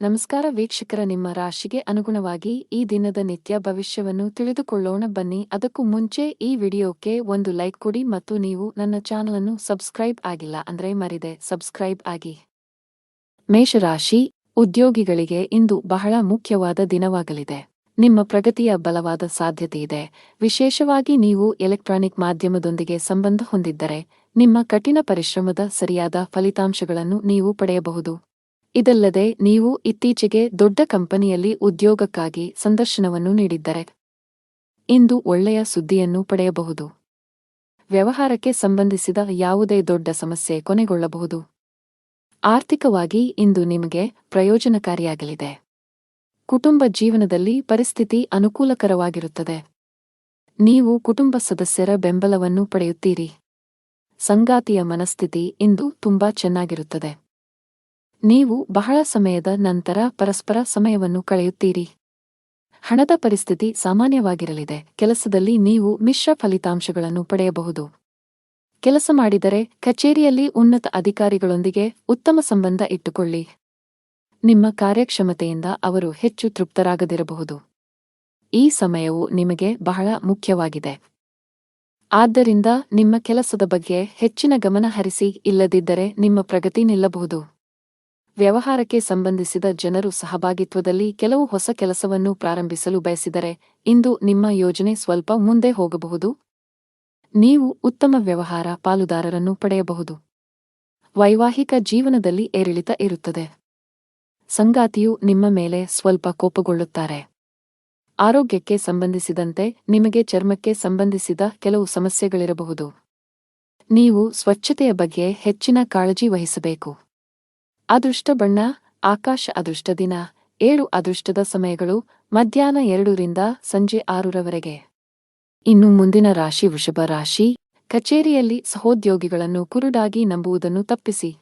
ನಮಸ್ಕಾರ ವೀಕ್ಷಕರ, ನಿಮ್ಮ ರಾಶಿಗೆ ಅನುಗುಣವಾಗಿ ಈ ದಿನದ ನಿತ್ಯ ಭವಿಷ್ಯವನ್ನು ತಿಳಿದುಕೊಳ್ಳೋಣ ಬನ್ನಿ. ಅದಕ್ಕೂ ಮುಂಚೆ ಈ ವಿಡಿಯೋಕ್ಕೆ ಒಂದು ಲೈಕ್ ಕೊಡಿ ಮತ್ತು ನೀವು ನನ್ನ ಚಾನಲನ್ನು ಸಬ್ಸ್ಕ್ರೈಬ್ ಆಗಿಲ್ಲ ಅಂದ್ರೆ ಮರಿದೆ ಸಬ್ಸ್ಕ್ರೈಬ್ ಆಗಿ. ಮೇಷರಾಶಿ, ಉದ್ಯೋಗಿಗಳಿಗೆ ಇಂದು ಬಹಳ ಮುಖ್ಯವಾದ ದಿನವಾಗಲಿದೆ. ನಿಮ್ಮ ಪ್ರಗತಿಯ ಬಲವಾದ ಸಾಧ್ಯತೆಯಿದೆ. ವಿಶೇಷವಾಗಿ ನೀವು ಎಲೆಕ್ಟ್ರಾನಿಕ್ ಮಾಧ್ಯಮದೊಂದಿಗೆ ಸಂಬಂಧ ಹೊಂದಿದ್ದರೆ ನಿಮ್ಮ ಕಠಿಣ ಪರಿಶ್ರಮದ ಸರಿಯಾದ ಫಲಿತಾಂಶಗಳನ್ನು ನೀವು ಪಡೆಯಬಹುದು. ಇದಲ್ಲದೆ ನೀವು ಇತ್ತೀಚೆಗೆ ದೊಡ್ಡ ಕಂಪನಿಯಲ್ಲಿ ಉದ್ಯೋಗಕ್ಕಾಗಿ ಸಂದರ್ಶನವನ್ನು ನೀಡಿದ್ದರೆ ಇಂದು ಒಳ್ಳೆಯ ಸುದ್ದಿಯನ್ನು ಪಡೆಯಬಹುದು. ವ್ಯವಹಾರಕ್ಕೆ ಸಂಬಂಧಿಸಿದ ಯಾವುದೇ ದೊಡ್ಡ ಸಮಸ್ಯೆ ಕೊನೆಗೊಳ್ಳಬಹುದು. ಆರ್ಥಿಕವಾಗಿ ಇಂದು ನಿಮಗೆ ಪ್ರಯೋಜನಕಾರಿಯಾಗಲಿದೆ. ಕುಟುಂಬ ಜೀವನದಲ್ಲಿ ಪರಿಸ್ಥಿತಿ ಅನುಕೂಲಕರವಾಗಿರುತ್ತದೆ. ನೀವು ಕುಟುಂಬ ಸದಸ್ಯರ ಬೆಂಬಲವನ್ನು ಪಡೆಯುತ್ತೀರಿ. ಸಂಗಾತಿಯ ಮನಸ್ಥಿತಿ ಇಂದು ತುಂಬಾ ಚೆನ್ನಾಗಿರುತ್ತದೆ. ನೀವು ಬಹಳ ಸಮಯದ ನಂತರ ಪರಸ್ಪರ ಸಮಯವನ್ನು ಕಳೆಯುತ್ತೀರಿ. ಹಣದ ಪರಿಸ್ಥಿತಿ ಸಾಮಾನ್ಯವಾಗಿರಲಿದೆ. ಕೆಲಸದಲ್ಲಿ ನೀವು ಮಿಶ್ರ ಫಲಿತಾಂಶಗಳನ್ನು ಪಡೆಯಬಹುದು. ಕೆಲಸ ಮಾಡಿದರೆ ಕಚೇರಿಯಲ್ಲಿ ಉನ್ನತ ಅಧಿಕಾರಿಗಳೊಂದಿಗೆ ಉತ್ತಮ ಸಂಬಂಧ ಇಟ್ಟುಕೊಳ್ಳಿ. ನಿಮ್ಮ ಕಾರ್ಯಕ್ಷಮತೆಯಿಂದ ಅವರು ಹೆಚ್ಚು ತೃಪ್ತರಾಗದಿರಬಹುದು. ಈ ಸಮಯವು ನಿಮಗೆ ಬಹಳ ಮುಖ್ಯವಾಗಿದೆ. ಆದ್ದರಿಂದ ನಿಮ್ಮ ಕೆಲಸದ ಬಗ್ಗೆ ಹೆಚ್ಚಿನ ಗಮನ ಹರಿಸಿ, ಇಲ್ಲದಿದ್ದರೆ ನಿಮ್ಮ ಪ್ರಗತಿ ನಿಲ್ಲಬಹುದು. ವ್ಯವಹಾರಕ್ಕೆ ಸಂಬಂಧಿಸಿದ ಜನರು ಸಹಭಾಗಿತ್ವದಲ್ಲಿ ಕೆಲವು ಹೊಸ ಕೆಲಸವನ್ನು ಪ್ರಾರಂಭಿಸಲು ಬಯಸಿದರೆ ಇಂದು ನಿಮ್ಮ ಯೋಜನೆ ಸ್ವಲ್ಪ ಮುಂದೆ ಹೋಗಬಹುದು. ನೀವು ಉತ್ತಮ ವ್ಯವಹಾರ ಪಾಲುದಾರರನ್ನು ಪಡೆಯಬಹುದು. ವೈವಾಹಿಕ ಜೀವನದಲ್ಲಿ ಏರಿಳಿತ ಇರುತ್ತದೆ. ಸಂಗಾತಿಯು ನಿಮ್ಮ ಮೇಲೆ ಸ್ವಲ್ಪ ಕೋಪಗೊಳ್ಳುತ್ತಾರೆ. ಆರೋಗ್ಯಕ್ಕೆ ಸಂಬಂಧಿಸಿದಂತೆ ನಿಮಗೆ ಚರ್ಮಕ್ಕೆ ಸಂಬಂಧಿಸಿದ ಕೆಲವು ಸಮಸ್ಯೆಗಳಿರಬಹುದು. ನೀವು ಸ್ವಚ್ಛತೆಯ ಬಗ್ಗೆ ಹೆಚ್ಚಿನ ಕಾಳಜಿ ವಹಿಸಬೇಕು. ಅದೃಷ್ಟ ಬಣ್ಣ ಆಕಾಶ. ಅದೃಷ್ಟ ದಿನ 7 ಅದೃಷ್ಟದ ಸಮಯಗಳು ಮಧ್ಯಾಹ್ನ 2 ರಿಂದ ಸಂಜೆ 6 ರವರೆಗೆ. ಇನ್ನು ಮುಂದಿನ ರಾಶಿ ವೃಷಭ ರಾಶಿ. ಕಚೇರಿಯಲ್ಲಿ ಸಹೋದ್ಯೋಗಿಗಳನ್ನು ಕುರುಡಾಗಿ ನಂಬುವುದನ್ನು ತಪ್ಪಿಸಿ.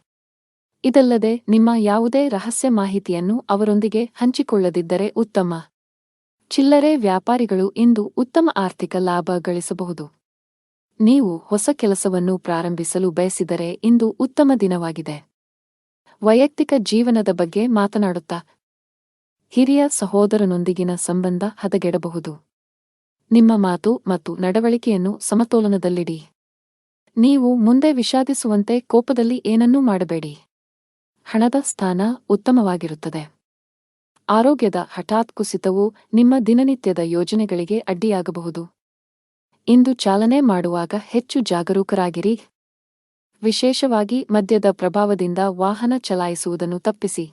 ಇದಲ್ಲದೆ ನಿಮ್ಮ ಯಾವುದೇ ರಹಸ್ಯ ಮಾಹಿತಿಯನ್ನು ಅವರೊಂದಿಗೆ ಹಂಚಿಕೊಳ್ಳದಿದ್ದರೆ ಉತ್ತಮ. ಚಿಲ್ಲರೆ ವ್ಯಾಪಾರಿಗಳು ಇಂದು ಉತ್ತಮ ಆರ್ಥಿಕ ಲಾಭ ಗಳಿಸಬಹುದು. ನೀವು ಹೊಸ ಕೆಲಸವನ್ನು ಪ್ರಾರಂಭಿಸಲು ಬಯಸಿದರೆ ಇಂದು ಉತ್ತಮ ದಿನವಾಗಿದೆ. ವೈಯಕ್ತಿಕ ಜೀವನದ ಬಗ್ಗೆ ಮಾತನಾಡುತ್ತಾ ಹಿರಿಯ ಸಹೋದರನೊಂದಿಗಿನ ಸಂಬಂಧ ಹದಗೆಡಬಹುದು. ನಿಮ್ಮ ಮಾತು ಮತ್ತು ನಡವಳಿಕೆಯನ್ನು ಸಮತೋಲನದಲ್ಲಿಡಿ. ನೀವು ಮುಂದೆ ವಿಷಾದಿಸುವಂತೆ ಕೋಪದಲ್ಲಿ ಏನನ್ನೂ ಮಾಡಬೇಡಿ. ಹಣದ ಸ್ಥಾನ ಉತ್ತಮವಾಗಿರುತ್ತದೆ. ಆರೋಗ್ಯದ ಹಠಾತ್ ಕುಸಿತವು ನಿಮ್ಮ ದಿನನಿತ್ಯದ ಯೋಜನೆಗಳಿಗೆ ಅಡ್ಡಿಯಾಗಬಹುದು. ಇಂದು ಚಾಲನೆ ಮಾಡುವಾಗ ಹೆಚ್ಚು ಜಾಗರೂಕರಾಗಿರಿ. ವಿಶೇಷವಾಗಿ ಮದ್ಯದ ಪ್ರಭಾವದಿಂದ ವಾಹನ ಚಲಾಯಿಸುವುದನ್ನು ತಪ್ಪಿಸಿ.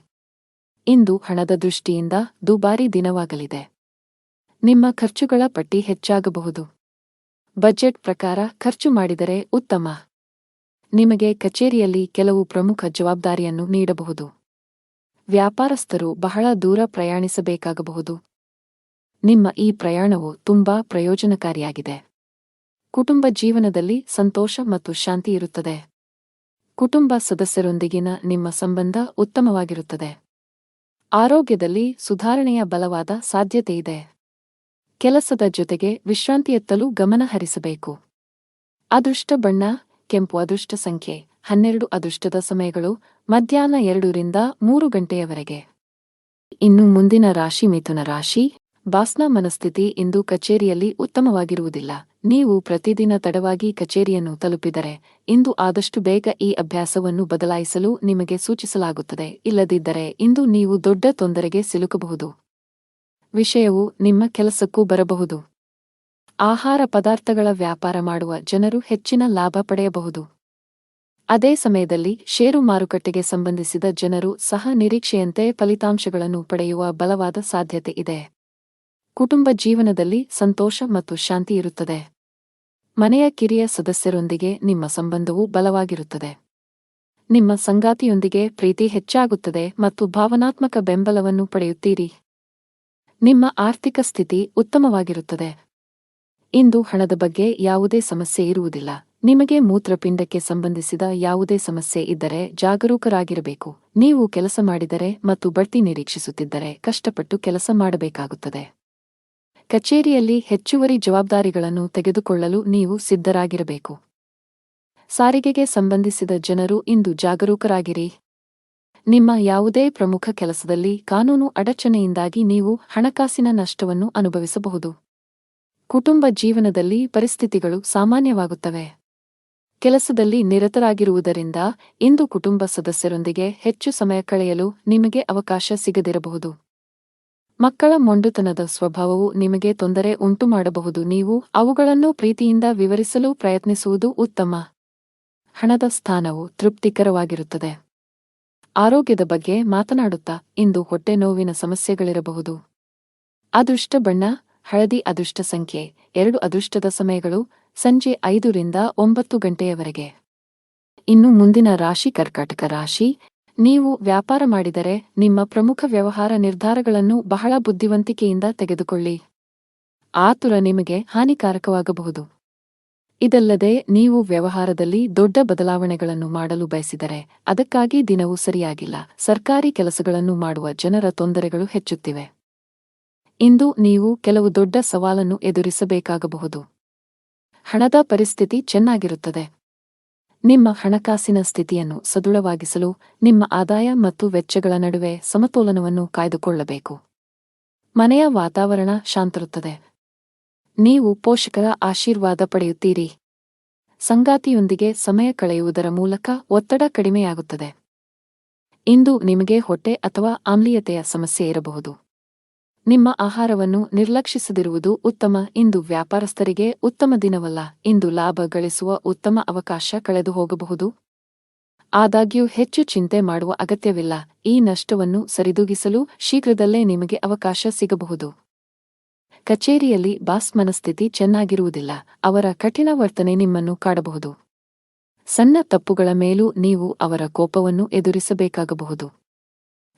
ಇಂದು ಹಣದ ದೃಷ್ಟಿಯಿಂದ ದುಬಾರಿ ದಿನವಾಗಲಿದೆ. ನಿಮ್ಮ ಖರ್ಚುಗಳ ಪಟ್ಟಿ ಹೆಚ್ಚಾಗಬಹುದು. ಬಜೆಟ್ ಪ್ರಕಾರ ಖರ್ಚು ಮಾಡಿದರೆ ಉತ್ತಮ. ನಿಮಗೆ ಕಚೇರಿಯಲ್ಲಿ ಕೆಲವು ಪ್ರಮುಖ ಜವಾಬ್ದಾರಿಯನ್ನು ನೀಡಬಹುದು. ವ್ಯಾಪಾರಸ್ಥರು ಬಹಳ ದೂರ ಪ್ರಯಾಣಿಸಬೇಕಾಗಬಹುದು. ನಿಮ್ಮ ಈ ಪ್ರಯಾಣವು ತುಂಬಾ ಪ್ರಯೋಜನಕಾರಿಯಾಗಿದೆ. ಕುಟುಂಬ ಜೀವನದಲ್ಲಿ ಸಂತೋಷ ಮತ್ತು ಶಾಂತಿ ಇರುತ್ತದೆ. ಕುಟುಂಬ ಸದಸ್ಯರೊಂದಿಗಿನ ನಿಮ್ಮ ಸಂಬಂಧ ಉತ್ತಮವಾಗಿರುತ್ತದೆ. ಆರೋಗ್ಯದಲ್ಲಿ ಸುಧಾರಣೆಯ ಬಲವಾದ ಸಾಧ್ಯತೆಯಿದೆ. ಕೆಲಸದ ಜೊತೆಗೆ ವಿಶ್ರಾಂತಿಯತ್ತಲೂ ಗಮನ ಹರಿಸಬೇಕು. ಅದೃಷ್ಟ ಬಣ್ಣ ಕೆಂಪು. ಅದೃಷ್ಟ ಸಂಖ್ಯೆ 12 ಅದೃಷ್ಟದ ಸಮಯಗಳು ಮಧ್ಯಾಹ್ನ 2 ರಿಂದ 3 ಗಂಟೆಯವರೆಗೆ. ಇನ್ನು ಮುಂದಿನ ರಾಶಿ ಮಿಥುನ ರಾಶಿ. ಬಾಸ್ನ ಮನಸ್ಥಿತಿ ಇಂದು ಕಚೇರಿಯಲ್ಲಿ ಉತ್ತಮವಾಗಿರುವುದಿಲ್ಲ. ನೀವು ಪ್ರತಿದಿನ ತಡವಾಗಿ ಕಚೇರಿಯನ್ನು ತಲುಪಿದರೆ ಇಂದು ಆದಷ್ಟು ಬೇಗ ಈ ಅಭ್ಯಾಸವನ್ನು ಬದಲಾಯಿಸಲು ನಿಮಗೆ ಸೂಚಿಸಲಾಗುತ್ತದೆ. ಇಲ್ಲದಿದ್ದರೆ ಇಂದು ನೀವು ದೊಡ್ಡ ತೊಂದರೆಗೆ ಸಿಲುಕಬಹುದು. ವಿಷಯವು ನಿಮ್ಮ ಕೆಲಸಕ್ಕೂ ಬರಬಹುದು. ಆಹಾರ ಪದಾರ್ಥಗಳ ವ್ಯಾಪಾರ ಮಾಡುವ ಜನರು ಹೆಚ್ಚಿನ ಲಾಭ ಪಡೆಯಬಹುದು. ಅದೇ ಸಮಯದಲ್ಲಿ ಷೇರು ಮಾರುಕಟ್ಟೆಗೆ ಸಂಬಂಧಿಸಿದ ಜನರು ಸಹ ನಿರೀಕ್ಷೆಯಂತೆ ಫಲಿತಾಂಶಗಳನ್ನು ಪಡೆಯುವ ಬಲವಾದ ಸಾಧ್ಯತೆ ಇದೆ. ಕುಟುಂಬ ಜೀವನದಲ್ಲಿ ಸಂತೋಷ ಮತ್ತು ಶಾಂತಿ ಇರುತ್ತದೆ. ಮನೆಯ ಕಿರಿಯ ಸದಸ್ಯರೊಂದಿಗೆ ನಿಮ್ಮ ಸಂಬಂಧವು ಬಲವಾಗಿರುತ್ತದೆ. ನಿಮ್ಮ ಸಂಗಾತಿಯೊಂದಿಗೆ ಪ್ರೀತಿ ಹೆಚ್ಚಾಗುತ್ತದೆ ಮತ್ತು ಭಾವನಾತ್ಮಕ ಬೆಂಬಲವನ್ನು ಪಡೆಯುತ್ತೀರಿ. ನಿಮ್ಮ ಆರ್ಥಿಕ ಸ್ಥಿತಿ ಉತ್ತಮವಾಗಿರುತ್ತದೆ. ಇಂದು ಹಣದ ಬಗ್ಗೆ ಯಾವುದೇ ಸಮಸ್ಯೆ ಇರುವುದಿಲ್ಲ. ನಿಮಗೆ ಮೂತ್ರಪಿಂಡಕ್ಕೆ ಸಂಬಂಧಿಸಿದ ಯಾವುದೇ ಸಮಸ್ಯೆ ಇದ್ದರೆ ಜಾಗರೂಕರಾಗಿರಬೇಕು. ನೀವು ಕೆಲಸ ಮಾಡಿದರೆ ಮತ್ತು ಬಡ್ತಿ ನಿರೀಕ್ಷಿಸುತ್ತಿದ್ದರೆ ಕಷ್ಟಪಟ್ಟು ಕೆಲಸ ಮಾಡಬೇಕಾಗುತ್ತದೆ. ಕಚೇರಿಯಲ್ಲಿ ಹೆಚ್ಚುವರಿ ಜವಾಬ್ದಾರಿಗಳನ್ನು ತೆಗೆದುಕೊಳ್ಳಲು ನೀವು ಸಿದ್ಧರಾಗಿರಬೇಕು. ಸಾರಿಗೆಗೆ ಸಂಬಂಧಿಸಿದ ಜನರು ಇಂದು ಜಾಗರೂಕರಾಗಿರಿ. ನಿಮ್ಮ ಯಾವುದೇ ಪ್ರಮುಖ ಕೆಲಸದಲ್ಲಿ ಕಾನೂನು ಅಡಚಣೆಯಿಂದಾಗಿ ನೀವು ಹಣಕಾಸಿನ ನಷ್ಟವನ್ನು ಅನುಭವಿಸಬಹುದು. ಕುಟುಂಬ ಜೀವನದಲ್ಲಿ ಪರಿಸ್ಥಿತಿಗಳು ಸಾಮಾನ್ಯವಾಗುತ್ತವೆ. ಕೆಲಸದಲ್ಲಿ ನಿರತರಾಗಿರುವುದರಿಂದ ಇಂದು ಕುಟುಂಬ ಸದಸ್ಯರೊಂದಿಗೆ ಹೆಚ್ಚು ಸಮಯ ಕಳೆಯಲು ನಿಮಗೆ ಅವಕಾಶ ಸಿಗದಿರಬಹುದು. ಮಕ್ಕಳ ಮೊಂಡುತನದ ಸ್ವಭಾವವು ನಿಮಗೆ ತೊಂದರೆ ಉಂಟುಮಾಡಬಹುದು. ನೀವು ಅವುಗಳನ್ನು ಪ್ರೀತಿಯಿಂದ ವಿವರಿಸಲು ಪ್ರಯತ್ನಿಸುವುದು ಉತ್ತಮ. ಹಣದ ಸ್ಥಾನವು ತೃಪ್ತಿಕರವಾಗಿರುತ್ತದೆ. ಆರೋಗ್ಯದ ಬಗ್ಗೆ ಮಾತನಾಡುತ್ತಾ ಇಂದು ಹೊಟ್ಟೆ ನೋವಿನ ಸಮಸ್ಯೆಗಳಿರಬಹುದು. ಅದೃಷ್ಟ ಬಣ್ಣ ಹಳದಿ. ಅದೃಷ್ಟ ಸಂಖ್ಯೆ 2. ಅದೃಷ್ಟದ ಸಮಯಗಳು ಸಂಜೆ 5 ರಿಂದ 9 ಗಂಟೆಯವರೆಗೆ. ಇನ್ನು ಮುಂದಿನ ರಾಶಿ ಕರ್ಕಾಟಕ ರಾಶಿ. ನೀವು ವ್ಯಾಪಾರ ಮಾಡಿದರೆ ನಿಮ್ಮ ಪ್ರಮುಖ ವ್ಯವಹಾರ ನಿರ್ಧಾರಗಳನ್ನು ಬಹಳ ಬುದ್ಧಿವಂತಿಕೆಯಿಂದ ತೆಗೆದುಕೊಳ್ಳಿ. ಆತುರ ನಿಮಗೆ ಹಾನಿಕಾರಕವಾಗಬಹುದು. ಇದಲ್ಲದೆ ನೀವು ವ್ಯವಹಾರದಲ್ಲಿ ದೊಡ್ಡ ಬದಲಾವಣೆಗಳನ್ನು ಮಾಡಲು ಬಯಸಿದರೆ ಅದಕ್ಕಾಗಿ ದಿನವೂ ಸರಿಯಾಗಿಲ್ಲ. ಸರ್ಕಾರಿ ಕೆಲಸಗಳನ್ನು ಮಾಡುವ ಜನರ ತೊಂದರೆಗಳು ಹೆಚ್ಚುತ್ತಿವೆ. ಇಂದು ನೀವು ಕೆಲವು ದೊಡ್ಡ ಸವಾಲನ್ನು ಎದುರಿಸಬೇಕಾಗಬಹುದು. ಹಣದ ಪರಿಸ್ಥಿತಿ ಚೆನ್ನಾಗಿರುತ್ತದೆ. ನಿಮ್ಮ ಹಣಕಾಸಿನ ಸ್ಥಿತಿಯನ್ನು ಸದೃಢವಾಗಿಸಲು ನಿಮ್ಮ ಆದಾಯ ಮತ್ತು ವೆಚ್ಚಗಳ ನಡುವೆ ಸಮತೋಲನವನ್ನು ಕಾಯ್ದುಕೊಳ್ಳಬೇಕು. ಮನೆಯ ವಾತಾವರಣ ಶಾಂತಿರುತ್ತದೆ. ನೀವು ಪೋಷಕರ ಆಶೀರ್ವಾದ ಪಡೆಯುತ್ತೀರಿ. ಸಂಗಾತಿಯೊಂದಿಗೆ ಸಮಯ ಕಳೆಯುವುದರ ಮೂಲಕ ಒತ್ತಡ ಕಡಿಮೆಯಾಗುತ್ತದೆ. ಇಂದು ನಿಮಗೆ ಹೊಟ್ಟೆ ಅಥವಾ ಆಮ್ಲೀಯತೆಯ ಸಮಸ್ಯೆ ಇರಬಹುದು. ನಿಮ್ಮ ಆಹಾರವನ್ನು ನಿರ್ಲಕ್ಷಿಸದಿರುವುದು ಉತ್ತಮ. ಇಂದು ವ್ಯಾಪಾರಸ್ಥರಿಗೆ ಉತ್ತಮ ದಿನವಲ್ಲ. ಇಂದು ಲಾಭ ಗಳಿಸುವ ಉತ್ತಮ ಅವಕಾಶ ಕಳೆದು ಹೋಗಬಹುದು. ಆದಾಗ್ಯೂ ಹೆಚ್ಚು ಚಿಂತೆ ಮಾಡುವ ಅಗತ್ಯವಿಲ್ಲ. ಈ ನಷ್ಟವನ್ನು ಸರಿದೂಗಿಸಲು ಶೀಘ್ರದಲ್ಲೇ ನಿಮಗೆ ಅವಕಾಶ ಸಿಗಬಹುದು. ಕಚೇರಿಯಲ್ಲಿ ಬಾಸ್ ಮನಸ್ಥಿತಿ ಚೆನ್ನಾಗಿರುವುದಿಲ್ಲ. ಅವರ ಕಠಿಣ ವರ್ತನೆ ನಿಮ್ಮನ್ನು ಕಾಡಬಹುದು. ಸಣ್ಣ ತಪ್ಪುಗಳ ಮೇಲೂ ನೀವು ಅವರ ಕೋಪವನ್ನು ಎದುರಿಸಬೇಕಾಗಬಹುದು.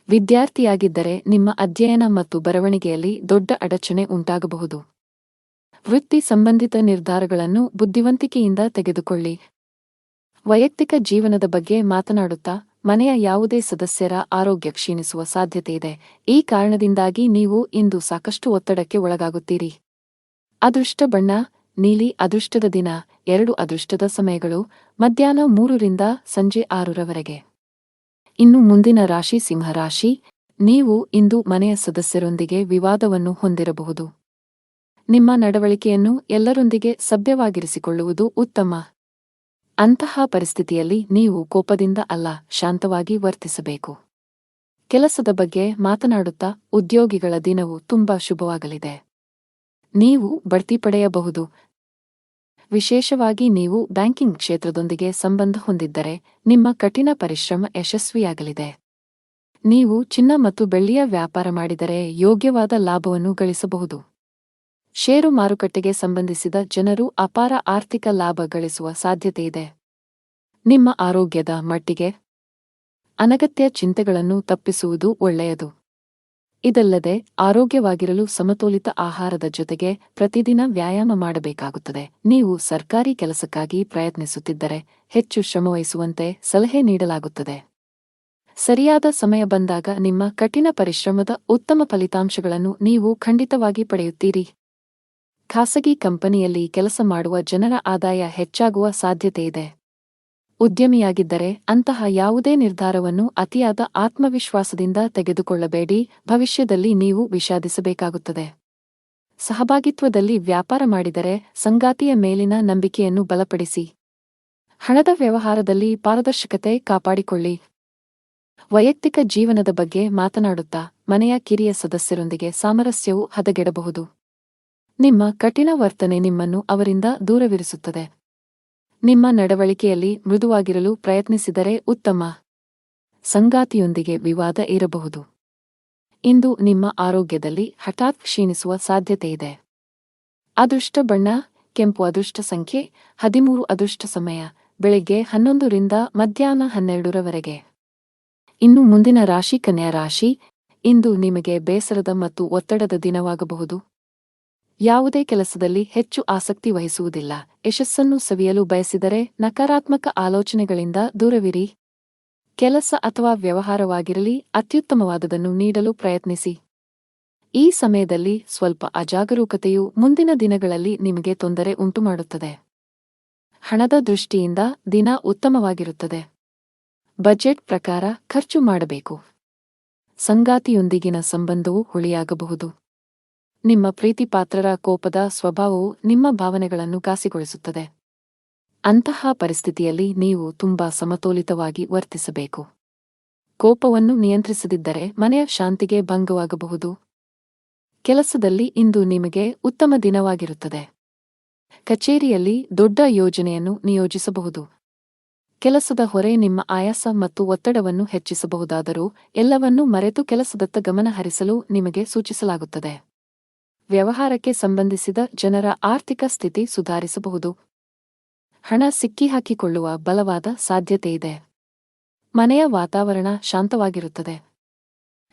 ವಿದ್ಯಾರ್ಥಿಯಾಗಿದ್ದರೆ ನಿಮ್ಮ ಅಧ್ಯಯನ ಮತ್ತು ಬರವಣಿಗೆಯಲ್ಲಿ ದೊಡ್ಡ ಅಡಚಣೆ ಉಂಟಾಗಬಹುದು. ವೃತ್ತಿ ಸಂಬಂಧಿತ ನಿರ್ಧಾರಗಳನ್ನು ಬುದ್ಧಿವಂತಿಕೆಯಿಂದ ತೆಗೆದುಕೊಳ್ಳಿ. ವೈಯಕ್ತಿಕ ಜೀವನದ ಬಗ್ಗೆ ಮಾತನಾಡುತ್ತಾ ಮನೆಯ ಯಾವುದೇ ಸದಸ್ಯರ ಆರೋಗ್ಯ ಕ್ಷೀಣಿಸುವ ಸಾಧ್ಯತೆಯಿದೆ. ಈ ಕಾರಣದಿಂದಾಗಿ ನೀವು ಇಂದು ಸಾಕಷ್ಟು ಒತ್ತಡಕ್ಕೆ ಒಳಗಾಗುತ್ತೀರಿ. ಅದೃಷ್ಟ ಬಣ್ಣ ನೀಲಿ. ಅದೃಷ್ಟದ ದಿನ 2. ಅದೃಷ್ಟದ ಸಮಯಗಳು ಮಧ್ಯಾಹ್ನ 3 ರಿಂದ ಸಂಜೆ 6 ರವರೆಗೆ. ಇನ್ನು ಮುಂದಿನ ರಾಶಿ ಸಿಂಹರಾಶಿ. ನೀವು ಇಂದು ಮನೆಯ ಸದಸ್ಯರೊಂದಿಗೆ ವಿವಾದವನ್ನು ಹೊಂದಿರಬಹುದು. ನಿಮ್ಮ ನಡವಳಿಕೆಯನ್ನು ಎಲ್ಲರೊಂದಿಗೆ ಸಭ್ಯವಾಗಿರಿಸಿಕೊಳ್ಳುವುದು ಉತ್ತಮ. ಅಂತಹ ಪರಿಸ್ಥಿತಿಯಲ್ಲಿ ನೀವು ಕೋಪದಿಂದ ಅಲ್ಲ, ಶಾಂತವಾಗಿ ವರ್ತಿಸಬೇಕು. ಕೆಲಸದ ಬಗ್ಗೆ ಮಾತನಾಡುತ್ತಾ ಉದ್ಯೋಗಿಗಳ ದಿನವು ತುಂಬಾ ಶುಭವಾಗಲಿದೆ. ನೀವು ಬಡ್ತಿ ಪಡೆಯಬಹುದು. ವಿಶೇಷವಾಗಿ ನೀವು ಬ್ಯಾಂಕಿಂಗ್ ಕ್ಷೇತ್ರದೊಂದಿಗೆ ಸಂಬಂಧ ಹೊಂದಿದ್ದರೆ ನಿಮ್ಮ ಕಠಿಣ ಪರಿಶ್ರಮ ಯಶಸ್ವಿಯಾಗಲಿದೆ. ನೀವು ಚಿನ್ನ ಮತ್ತು ಬೆಳ್ಳಿಯ ವ್ಯಾಪಾರ ಮಾಡಿದರೆ ಯೋಗ್ಯವಾದ ಲಾಭವನ್ನು ಗಳಿಸಬಹುದು. ಷೇರು ಮಾರುಕಟ್ಟೆಗೆ ಸಂಬಂಧಿಸಿದ ಜನರು ಅಪಾರ ಆರ್ಥಿಕ ಲಾಭ ಗಳಿಸುವ ಸಾಧ್ಯತೆಯಿದೆ. ನಿಮ್ಮ ಆರೋಗ್ಯದ ಮಟ್ಟಿಗೆ ಅನಗತ್ಯ ಚಿಂತೆಗಳನ್ನು ತಪ್ಪಿಸುವುದು ಒಳ್ಳೆಯದು. ಇದಲ್ಲದೆ ಆರೋಗ್ಯವಾಗಿರಲು ಸಮತೋಲಿತ ಆಹಾರದ ಜೊತೆಗೆ ಪ್ರತಿದಿನ ವ್ಯಾಯಾಮ ಮಾಡಬೇಕಾಗುತ್ತದೆ. ನೀವು ಸರ್ಕಾರಿ ಕೆಲಸಕ್ಕಾಗಿ ಪ್ರಯತ್ನಿಸುತ್ತಿದ್ದರೆ ಹೆಚ್ಚು ಶ್ರಮವಹಿಸುವಂತೆ ಸಲಹೆ ನೀಡಲಾಗುತ್ತದೆ. ಸರಿಯಾದ ಸಮಯ ಬಂದಾಗ ನಿಮ್ಮ ಕಠಿಣ ಪರಿಶ್ರಮದ ಉತ್ತಮ ಫಲಿತಾಂಶಗಳನ್ನು ನೀವು ಖಂಡಿತವಾಗಿ ಪಡೆಯುತ್ತೀರಿ. ಖಾಸಗಿ ಕಂಪನಿಯಲ್ಲಿ ಕೆಲಸ ಮಾಡುವ ಜನರ ಆದಾಯ ಹೆಚ್ಚಾಗುವ ಸಾಧ್ಯತೆಯಿದೆ. ಉದ್ಯಮಿಯಾಗಿದ್ದರೆ ಅಂತಹ ಯಾವುದೇ ನಿರ್ಧಾರವನ್ನು ಅತಿಯಾದ ಆತ್ಮವಿಶ್ವಾಸದಿಂದ ತೆಗೆದುಕೊಳ್ಳಬೇಡಿ. ಭವಿಷ್ಯದಲ್ಲಿ ನೀವು ವಿಷಾದಿಸಬೇಕಾಗುತ್ತದೆ. ಸಹಭಾಗಿತ್ವದಲ್ಲಿ ವ್ಯಾಪಾರ ಮಾಡಿದರೆ ಸಂಗಾತಿಯ ಮೇಲಿನ ನಂಬಿಕೆಯನ್ನು ಬಲಪಡಿಸಿ. ಹಣದ ವ್ಯವಹಾರದಲ್ಲಿ ಪಾರದರ್ಶಕತೆ ಕಾಪಾಡಿಕೊಳ್ಳಿ. ವೈಯಕ್ತಿಕ ಜೀವನದ ಬಗ್ಗೆ ಮಾತನಾಡುತ್ತಾ ಮನೆಯ ಕಿರಿಯ ಸದಸ್ಯರೊಂದಿಗೆ ಸಾಮರಸ್ಯವು ಹದಗೆಡಬಹುದು. ನಿಮ್ಮ ಕಠಿಣ ವರ್ತನೆ ನಿಮ್ಮನ್ನು ಅವರಿಂದ ದೂರವಿರಿಸುತ್ತದೆ. ನಿಮ್ಮ ನಡವಳಿಕೆಯಲ್ಲಿ ಮೃದುವಾಗಿರಲು ಪ್ರಯತ್ನಿಸಿದರೆ ಉತ್ತಮ. ಸಂಗಾತಿಯೊಂದಿಗೆ ವಿವಾದ ಇರಬಹುದು. ಇಂದು ನಿಮ್ಮ ಆರೋಗ್ಯದಲ್ಲಿ ಹಠಾತ್ ಕ್ಷೀಣಿಸುವ ಸಾಧ್ಯತೆಯಿದೆ. ಅದೃಷ್ಟ ಬಣ್ಣ ಕೆಂಪು. ಅದೃಷ್ಟ ಸಂಖ್ಯೆ 13. ಅದೃಷ್ಟ ಸಮಯ ಬೆಳಿಗ್ಗೆ 11 ರಿಂದ ಮಧ್ಯಾಹ್ನ 12 ರವರೆಗೆ. ಇನ್ನು ಮುಂದಿನ ರಾಶಿ ಕನ್ಯಾ ರಾಶಿ. ಇಂದು ನಿಮಗೆ ಬೇಸರದ ಮತ್ತು ಒತ್ತಡದ ದಿನವಾಗಬಹುದು. ಯಾವುದೇ ಕೆಲಸದಲ್ಲಿ ಹೆಚ್ಚು ಆಸಕ್ತಿ ವಹಿಸುವುದಿಲ್ಲ. ಯಶಸ್ಸನ್ನು ಸವಿಯಲು ಬಯಸಿದರೆ ನಕಾರಾತ್ಮಕ ಆಲೋಚನೆಗಳಿಂದ ದೂರವಿರಿ. ಕೆಲಸ ಅಥವಾ ವ್ಯವಹಾರವಾಗಿರಲಿ ಅತ್ಯುತ್ತಮವಾದದನ್ನು ನೀಡಲು ಪ್ರಯತ್ನಿಸಿ. ಈ ಸಮಯದಲ್ಲಿ ಸ್ವಲ್ಪ ಅಜಾಗರೂಕತೆಯು ಮುಂದಿನ ದಿನಗಳಲ್ಲಿ ನಿಮಗೆ ತೊಂದರೆ ಉಂಟುಮಾಡುತ್ತದೆ. ಹಣದ ದೃಷ್ಟಿಯಿಂದ ದಿನ ಉತ್ತಮವಾಗಿರುತ್ತದೆ. ಬಜೆಟ್ ಪ್ರಕಾರ ಖರ್ಚು ಮಾಡಬೇಕು. ಸಂಗಾತಿಯೊಂದಿಗಿನ ಸಂಬಂಧವು ಹುಳಿಯಾಗಬಹುದು. ನಿಮ್ಮ ಪ್ರೀತಿಪಾತ್ರರ ಕೋಪದ ಸ್ವಭಾವವು ನಿಮ್ಮ ಭಾವನೆಗಳನ್ನು ಘಾಸಿಗೊಳಿಸುತ್ತದೆ. ಅಂತಹ ಪರಿಸ್ಥಿತಿಯಲ್ಲಿ ನೀವು ತುಂಬಾ ಸಮತೋಲಿತವಾಗಿ ವರ್ತಿಸಬೇಕು. ಕೋಪವನ್ನು ನಿಯಂತ್ರಿಸದಿದ್ದರೆ ಮನೆಯ ಶಾಂತಿಗೆ ಭಂಗವಾಗಬಹುದು. ಕೆಲಸದಲ್ಲಿ ಇಂದು ನಿಮಗೆ ಉತ್ತಮ ದಿನವಾಗಿರುತ್ತದೆ. ಕಚೇರಿಯಲ್ಲಿ ದೊಡ್ಡ ಯೋಜನೆಯನ್ನು ನಿಯೋಜಿಸಬಹುದು. ಕೆಲಸದ ಹೊರೆ ನಿಮ್ಮ ಆಯಾಸ ಮತ್ತು ಒತ್ತಡವನ್ನು ಹೆಚ್ಚಿಸಬಹುದಾದರೂ ಎಲ್ಲವನ್ನೂ ಮರೆತು ಕೆಲಸದತ್ತ ಗಮನ ಹರಿಸಲು ನಿಮಗೆ ಸೂಚಿಸಲಾಗುತ್ತದೆ. ವ್ಯವಹಾರಕ್ಕೆ ಸಂಬಂಧಿಸಿದ ಜನರ ಆರ್ಥಿಕ ಸ್ಥಿತಿ ಸುಧಾರಿಸಬಹುದು. ಹಣ ಸಿಕ್ಕಿಹಾಕಿಕೊಳ್ಳುವ ಬಲವಾದ ಸಾಧ್ಯತೆಯಿದೆ. ಮನೆಯ ವಾತಾವರಣ ಶಾಂತವಾಗಿರುತ್ತದೆ.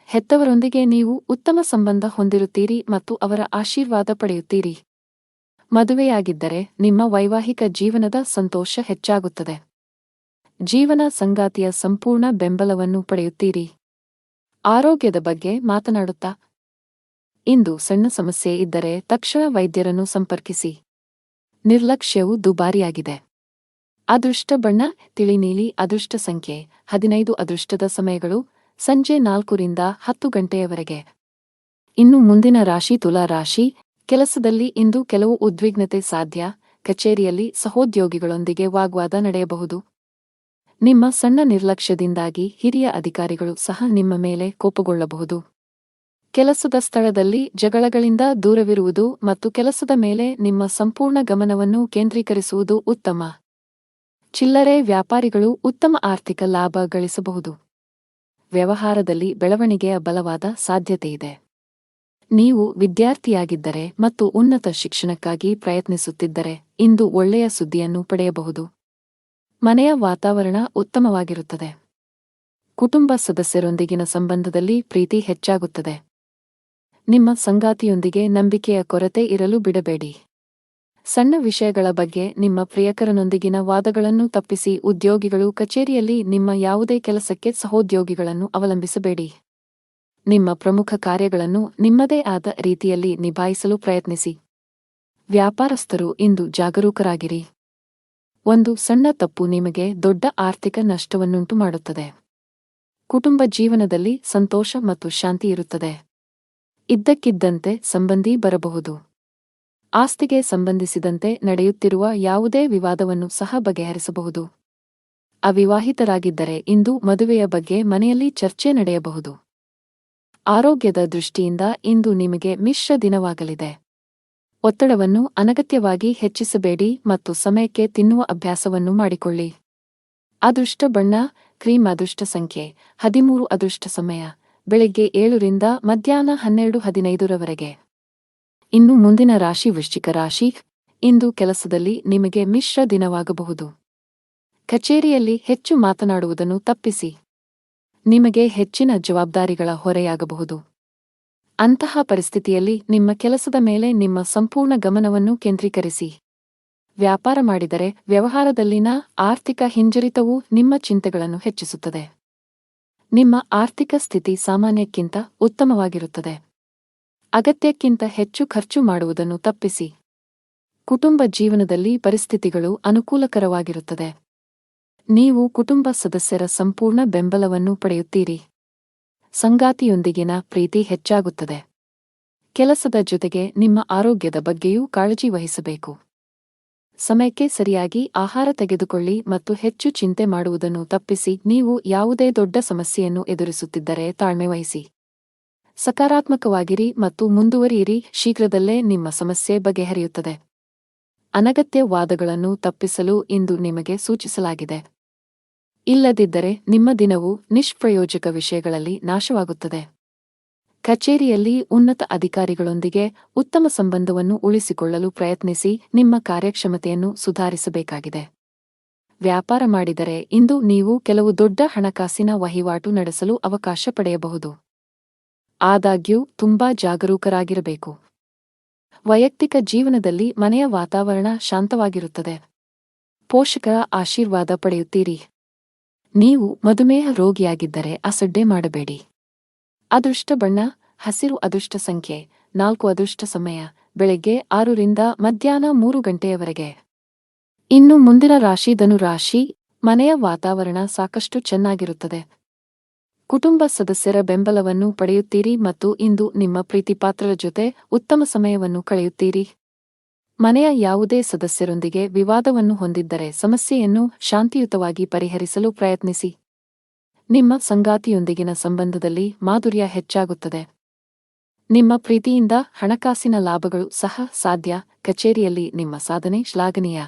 ಹೆತ್ತವರೊಂದಿಗೆ ನೀವು ಉತ್ತಮ ಸಂಬಂಧ ಹೊಂದಿರುತ್ತೀರಿ ಮತ್ತು ಅವರ ಆಶೀರ್ವಾದ ಪಡೆಯುತ್ತೀರಿ. ಮದುವೆಯಾಗಿದ್ದರೆ ನಿಮ್ಮ ವೈವಾಹಿಕ ಜೀವನದ ಸಂತೋಷ ಹೆಚ್ಚಾಗುತ್ತದೆ. ಜೀವನ ಸಂಗಾತಿಯ ಸಂಪೂರ್ಣ ಬೆಂಬಲವನ್ನು ಪಡೆಯುತ್ತೀರಿ. ಆರೋಗ್ಯದ ಬಗ್ಗೆ ಮಾತನಾಡುತ್ತಾ, ಇಂದು ಸಣ್ಣ ಸಮಸ್ಯೆ ಇದ್ದರೆ ತಕ್ಷಣ ವೈದ್ಯರನ್ನು ಸಂಪರ್ಕಿಸಿ. ನಿರ್ಲಕ್ಷ್ಯವು ದುಬಾರಿಯಾಗಿದೆ. ಅದೃಷ್ಟ ಬಣ್ಣ ತಿಳಿ ನೀಲಿ. ಅದೃಷ್ಟ ಸಂಖ್ಯೆ 15. ಅದೃಷ್ಟದ ಸಮಯಗಳು ಸಂಜೆ 4 ರಿಂದ 10 ಗಂಟೆಯವರೆಗೆ. ಇನ್ನು ಮುಂದಿನ ರಾಶಿ ತುಲಾ ರಾಶಿ. ಕೆಲಸದಲ್ಲಿ ಇಂದು ಕೆಲವು ಉದ್ವಿಗ್ನತೆ ಸಾಧ್ಯ. ಕಚೇರಿಯಲ್ಲಿ ಸಹೋದ್ಯೋಗಿಗಳೊಂದಿಗೆ ವಾಗ್ವಾದ ನಡೆಯಬಹುದು. ನಿಮ್ಮ ಸಣ್ಣ ನಿರ್ಲಕ್ಷ್ಯದಿಂದಾಗಿ ಹಿರಿಯ ಅಧಿಕಾರಿಗಳು ಸಹ ನಿಮ್ಮ ಮೇಲೆ ಕೋಪಗೊಳ್ಳಬಹುದು. ಕೆಲಸದ ಸ್ಥಳದಲ್ಲಿ ಜಗಳಗಳಿಂದ ದೂರವಿರುವುದು ಮತ್ತು ಕೆಲಸದ ಮೇಲೆ ನಿಮ್ಮ ಸಂಪೂರ್ಣ ಗಮನವನ್ನು ಕೇಂದ್ರೀಕರಿಸುವುದು ಉತ್ತಮ. ಚಿಲ್ಲರೆ ವ್ಯಾಪಾರಿಗಳು ಉತ್ತಮ ಆರ್ಥಿಕ ಲಾಭ ಗಳಿಸಬಹುದು. ವ್ಯವಹಾರದಲ್ಲಿ ಬೆಳವಣಿಗೆಯ ಬಲವಾದ ಸಾಧ್ಯತೆಯಿದೆ. ನೀವು ವಿದ್ಯಾರ್ಥಿಯಾಗಿದ್ದರೆ ಮತ್ತು ಉನ್ನತ ಶಿಕ್ಷಣಕ್ಕಾಗಿ ಪ್ರಯತ್ನಿಸುತ್ತಿದ್ದರೆ ಇಂದು ಒಳ್ಳೆಯ ಸುದ್ದಿಯನ್ನು ಪಡೆಯಬಹುದು. ಮನೆಯ ವಾತಾವರಣ ಉತ್ತಮವಾಗಿರುತ್ತದೆ. ಕುಟುಂಬ ಸದಸ್ಯರೊಂದಿಗಿನ ಸಂಬಂಧದಲ್ಲಿ ಪ್ರೀತಿ ಹೆಚ್ಚಾಗುತ್ತದೆ. ನಿಮ್ಮ ಸಂಗಾತಿಯೊಂದಿಗೆ ನಂಬಿಕೆಯ ಕೊರತೆ ಇರಲು ಬಿಡಬೇಡಿ. ಸಣ್ಣ ವಿಷಯಗಳ ಬಗ್ಗೆ ನಿಮ್ಮ ಪ್ರಿಯಕರನೊಂದಿಗಿನ ವಾದಗಳನ್ನು ತಪ್ಪಿಸಿ. ಉದ್ಯೋಗಿಗಳು ಕಚೇರಿಯಲ್ಲಿ ನಿಮ್ಮ ಯಾವುದೇ ಕೆಲಸಕ್ಕೆ ಸಹೋದ್ಯೋಗಿಗಳನ್ನು ಅವಲಂಬಿಸಬೇಡಿ. ನಿಮ್ಮ ಪ್ರಮುಖ ಕಾರ್ಯಗಳನ್ನು ನಿಮ್ಮದೇ ಆದ ರೀತಿಯಲ್ಲಿ ನಿಭಾಯಿಸಲು ಪ್ರಯತ್ನಿಸಿ. ವ್ಯಾಪಾರಸ್ಥರು ಇಂದು ಜಾಗರೂಕರಾಗಿರಿ. ಒಂದು ಸಣ್ಣ ತಪ್ಪು ನಿಮಗೆ ದೊಡ್ಡ ಆರ್ಥಿಕ ನಷ್ಟವನ್ನುಂಟು ಮಾಡುತ್ತದೆ. ಕುಟುಂಬ ಜೀವನದಲ್ಲಿ ಸಂತೋಷ ಮತ್ತು ಶಾಂತಿ ಇರುತ್ತದೆ. ಇದ್ದಕ್ಕಿದ್ದಂತೆ ಸಂಬಂಧಿ ಬರಬಹುದು. ಆಸ್ತಿಗೆ ಸಂಬಂಧಿಸಿದಂತೆ ನಡೆಯುತ್ತಿರುವ ಯಾವುದೇ ವಿವಾದವನ್ನು ಸಹ ಬಗೆಹರಿಸಬಹುದು. ಅವಿವಾಹಿತರಾಗಿದ್ದರೆ ಇಂದು ಮದುವೆಯ ಬಗ್ಗೆ ಮನೆಯಲ್ಲಿ ಚರ್ಚೆ ನಡೆಯಬಹುದು. ಆರೋಗ್ಯದ ದೃಷ್ಟಿಯಿಂದ ಇಂದು ನಿಮಗೆ ಮಿಶ್ರ ದಿನವಾಗಲಿದೆ. ಒತ್ತಡವನ್ನು ಅನಗತ್ಯವಾಗಿ ಹೆಚ್ಚಿಸಬೇಡಿ ಮತ್ತು ಸಮಯಕ್ಕೆ ತಿನ್ನುವ ಅಭ್ಯಾಸವನ್ನು ಮಾಡಿಕೊಳ್ಳಿ. ಅದೃಷ್ಟ ಬಣ್ಣ ಕ್ರೀಮ್. ಅದೃಷ್ಟ ಸಂಖ್ಯೆ 13. ಅದೃಷ್ಟ ಸಮಯ ಬೆಳಿಗ್ಗೆ 7 ರಿಂದ ಮಧ್ಯಾಹ್ನ 12:15 ಇನ್ನು ಮುಂದಿನ ರಾಶಿ ವೃಶ್ಚಿಕ ರಾಶಿ. ಇಂದು ಕೆಲಸದಲ್ಲಿ ನಿಮಗೆ ಮಿಶ್ರ ದಿನವಾಗಬಹುದು. ಕಚೇರಿಯಲ್ಲಿ ಹೆಚ್ಚು ಮಾತನಾಡುವುದನ್ನು ತಪ್ಪಿಸಿ. ನಿಮಗೆ ಹೆಚ್ಚಿನ ಜವಾಬ್ದಾರಿಗಳ ಹೊರೆಯಾಗಬಹುದು. ಅಂತಹ ಪರಿಸ್ಥಿತಿಯಲ್ಲಿ ನಿಮ್ಮ ಕೆಲಸದ ಮೇಲೆ ನಿಮ್ಮ ಸಂಪೂರ್ಣ ಗಮನವನ್ನು ಕೇಂದ್ರೀಕರಿಸಿ. ವ್ಯಾಪಾರ ಮಾಡಿದರೆ ವ್ಯವಹಾರದಲ್ಲಿನ ಆರ್ಥಿಕ ಹಿಂಜರಿತವು ನಿಮ್ಮ ಚಿಂತೆಗಳನ್ನು ಹೆಚ್ಚಿಸುತ್ತದೆ. ನಿಮ್ಮ ಆರ್ಥಿಕ ಸ್ಥಿತಿ ಸಾಮಾನ್ಯಕ್ಕಿಂತ ಉತ್ತಮವಾಗಿರುತ್ತದೆ. ಅಗತ್ಯಕ್ಕಿಂತ ಹೆಚ್ಚು ಖರ್ಚು ಮಾಡುವುದನ್ನು ತಪ್ಪಿಸಿ. ಕುಟುಂಬ ಜೀವನದಲ್ಲಿ ಪರಿಸ್ಥಿತಿಗಳು ಅನುಕೂಲಕರವಾಗಿರುತ್ತದೆ. ನೀವು ಕುಟುಂಬ ಸದಸ್ಯರ ಸಂಪೂರ್ಣ ಬೆಂಬಲವನ್ನು ಪಡೆಯುತ್ತೀರಿ. ಸಂಗಾತಿಯೊಂದಿಗಿನ ಪ್ರೀತಿ ಹೆಚ್ಚಾಗುತ್ತದೆ. ಕೆಲಸದ ಜೊತೆಗೆ ನಿಮ್ಮ ಆರೋಗ್ಯದ ಬಗ್ಗೆಯೂ ಕಾಳಜಿ ವಹಿಸಬೇಕು. ಸಮಯಕ್ಕೆ ಸರಿಯಾಗಿ ಆಹಾರ ತೆಗೆದುಕೊಳ್ಳಿ ಮತ್ತು ಹೆಚ್ಚು ಚಿಂತೆ ಮಾಡುವುದನ್ನು ತಪ್ಪಿಸಿ. ನೀವು ಯಾವುದೇ ದೊಡ್ಡ ಸಮಸ್ಯೆಯನ್ನು ಎದುರಿಸುತ್ತಿದ್ದರೆ ತಾಳ್ಮೆ ವಹಿಸಿ. ಸಕಾರಾತ್ಮಕವಾಗಿರಿ ಮತ್ತು ಮುಂದುವರಿಯಿರಿ. ಶೀಘ್ರದಲ್ಲೇ ನಿಮ್ಮ ಸಮಸ್ಯೆ ಬಗೆಹರಿಯುತ್ತದೆ. ಅನಗತ್ಯ ವಾದಗಳನ್ನು ತಪ್ಪಿಸಲು ಇಂದು ನಿಮಗೆ ಸೂಚಿಸಲಾಗಿದೆ. ಇಲ್ಲದಿದ್ದರೆ ನಿಮ್ಮ ದಿನವು ನಿಷ್ಪ್ರಯೋಜಕ ವಿಷಯಗಳಲ್ಲಿ ನಾಶವಾಗುತ್ತದೆ. ಕಚೇರಿಯಲ್ಲಿ ಉನ್ನತ ಅಧಿಕಾರಿಗಳೊಂದಿಗೆ ಉತ್ತಮ ಸಂಬಂಧವನ್ನು ಉಳಿಸಿಕೊಳ್ಳಲು ಪ್ರಯತ್ನಿಸಿ. ನಿಮ್ಮ ಕಾರ್ಯಕ್ಷಮತೆಯನ್ನು ಸುಧಾರಿಸಬೇಕಾಗಿದೆ. ವ್ಯಾಪಾರ ಮಾಡಿದರೆ ಇಂದು ನೀವು ಕೆಲವು ದೊಡ್ಡ ಹಣಕಾಸಿನ ವಹಿವಾಟು ನಡೆಸಲು ಅವಕಾಶ ಪಡೆಯಬಹುದು. ಆದಾಗ್ಯೂ ತುಂಬಾ ಜಾಗರೂಕರಾಗಿರಬೇಕು. ವೈಯಕ್ತಿಕ ಜೀವನದಲ್ಲಿ ಮನೆಯ ವಾತಾವರಣ ಶಾಂತವಾಗಿರುತ್ತದೆ. ಪೋಷಕರ ಆಶೀರ್ವಾದ ಪಡೆಯುತ್ತೀರಿ. ನೀವು ಮಧುಮೇಹ ರೋಗಿಯಾಗಿದ್ದರೆ ಅಸಡ್ಡೆ ಮಾಡಬೇಡಿ. ಅದೃಷ್ಟ ಬಣ್ಣ ಹಸಿರು. ಅದೃಷ್ಟ ಸಂಖ್ಯೆ 4. ಅದೃಷ್ಟ ಸಮಯ ಬೆಳಗ್ಗೆ 6 ರಿಂದ ಮಧ್ಯಾಹ್ನ 3 ಗಂಟೆಯವರೆಗೆ. ಇನ್ನು ಮುಂದಿನ ರಾಶಿ ಧನು ರಾಶಿ. ಮನೆಯ ವಾತಾವರಣ ಸಾಕಷ್ಟು ಚೆನ್ನಾಗಿರುತ್ತದೆ. ಕುಟುಂಬ ಸದಸ್ಯರ ಬೆಂಬಲವನ್ನು ಪಡೆಯುತ್ತೀರಿ ಮತ್ತು ಇಂದು ನಿಮ್ಮ ಪ್ರೀತಿಪಾತ್ರರ ಜೊತೆ ಉತ್ತಮ ಸಮಯವನ್ನು ಕಳೆಯುತ್ತೀರಿ. ಮನೆಯ ಯಾವುದೇ ಸದಸ್ಯರೊಂದಿಗೆ ವಿವಾದವನ್ನು ಹೊಂದಿದ್ದರೆ ಸಮಸ್ಯೆಯನ್ನು ಶಾಂತಿಯುತವಾಗಿ ಪರಿಹರಿಸಲು ಪ್ರಯತ್ನಿಸಿ. ನಿಮ್ಮ ಸಂಗಾತಿಯೊಂದಿಗಿನ ಸಂಬಂಧದಲ್ಲಿ ಮಾಧುರ್ಯ ಹೆಚ್ಚಾಗುತ್ತದೆ. ನಿಮ್ಮ ಪ್ರೀತಿಯಿಂದ ಹಣಕಾಸಿನ ಲಾಭಗಳು ಸಹ ಸಾಧ್ಯ. ಕಚೇರಿಯಲ್ಲಿ ನಿಮ್ಮ ಸಾಧನೆ ಶ್ಲಾಘನೀಯ.